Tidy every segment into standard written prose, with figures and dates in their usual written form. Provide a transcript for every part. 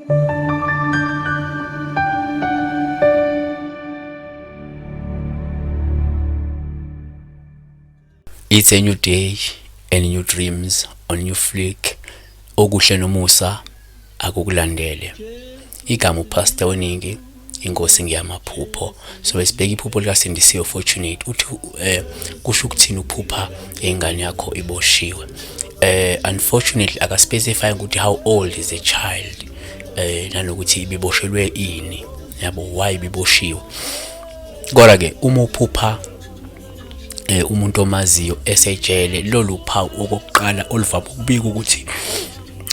It's a new day and new dreams on new flick. Okuhle nomusa akukulandele. Igama uPastor WeNingi, inkosi ngiyamaphupho. So besibheka iphupho likaSindisiwe Fortunate uthi kusho ukuthini uphupha ingane yakho eboshiwe. Unfortunately akaspecify ukuthi how old is the child. Nanokuthi ibiboshelwe ini. Yabo why ibiboshiwe. Kodwa ke uma uphupha umuntu omaziyo esejele lolu phawu okokuqala oluvama ukubika ukuthi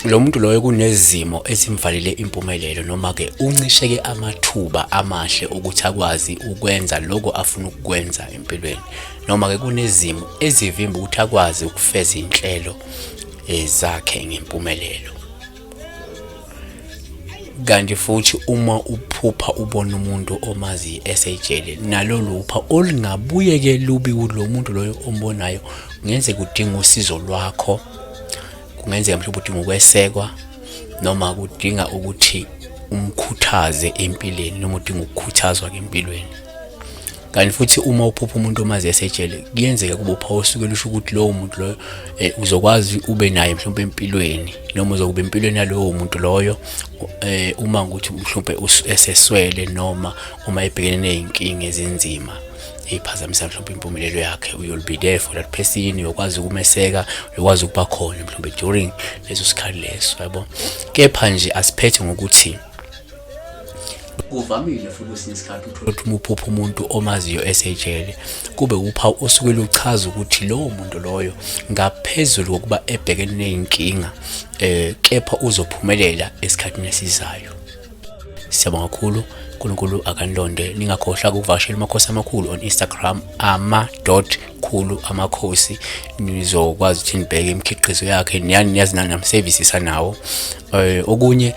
lo muntu loyo kunezimo ezimvalile impumelelo noma ke uncisheke amathuba amahle ukuthi akwazi ukwenza lokho afuna ukukwenza empilweni noma ke kunezimo ezivimba ukuthi akwazi ukufeza inhlelo zakhe ngempumelelo. Kanti futhi uma uphupha ubona umuntu omazi esejele nalolu upha olingabuye ke lubi kulo muntu loyo ombonayo kungenze kudinga usizo lwakho, kungenzeka mhlawumbe udinga ukwesekwa noma kudinga ukuthi umkhuthaze empilweni noma udinga ukukhuthazwa empilweni. Kanti futhi uma uphupha umuntu omazi esejele kuyenzeka kube upha osuke lusho ukuthi lowo muntu loyo uzokwazi ube naye mhlawumbe empilweni noma uzokuba empilweni yalowo muntu loyo uma ukuthi mhlawumbe eseswele noma uma ebhekene nezinkinga ezinzima eziphazamisa mhlawumbe impumelelo yakhe. You'll be there for that person, uyokwazi ukumeseka, uyokwazi ukuba khona mhlawumbe during leso sikhathi leso, yabo. Kepha nje asiphethe ngokuthi kuvamile futhi kwesinye isikhathi uthola ukuthi uphupha umuntu omaziyo esejele kube uphawu osuke luchaza ukuthi lowo muntu loyo ngaphezulu kokuba ebhekene nezinkinga kepha uzophumelela esikhathini esizayo. Siyabonga kakhulu, uNkulunkulu akanilonde. Ningakhohlwa ukuvakashela amakhosi amakhulu on Instagram ama.khulu amakhosi. Nizokwazi ukuthi nibheke imikhiqizo yakhe niyazi nama-services anawo. Okunye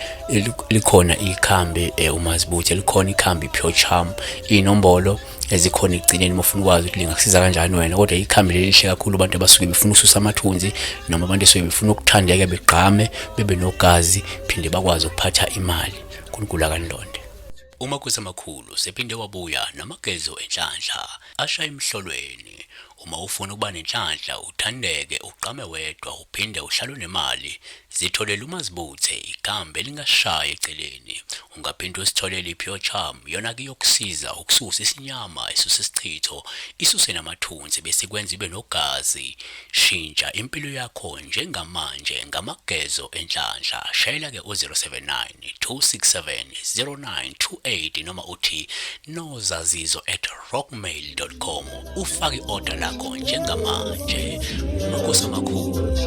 likhona ikhambi umazibuthe, likhona ikhambi pure charm, inombolo ezikhona igcineni mofuna ukwazi ukuthi lingakusiza kanjani wena. Kodwa ikhambi lelihle kakhulu abantu abasuke befuna ukususa amathunzi noma abantu esuke befuna ukuthandeka begqame bebe nogazi phinde bakwazi ukuphatha imali. uNkulunkulu akanilonde. Uma kusemakhulu sephinde wabuya namagezo enhlanhla ashaya emhlolweni. Uma ufuna ukuba nenhlanhla uthandeke uqame wedwa uphinde uhlale nemali, zitholela umazibuthe ikambe lingashaya eceleni. Ungaphinde usitholele ipure charm, yona ke yokusiza ukususa isinyama, isuse isichitho, isuse namathunzi bese kwenza ibe nogazi. Shintsha impilo yakho njengamanje ngamagezo enhlanhla. Shayela ke 079 267 0928 noma uthi nozazizo@rockmail.com ufake order lakho njengamanje. Uma kusemakhulu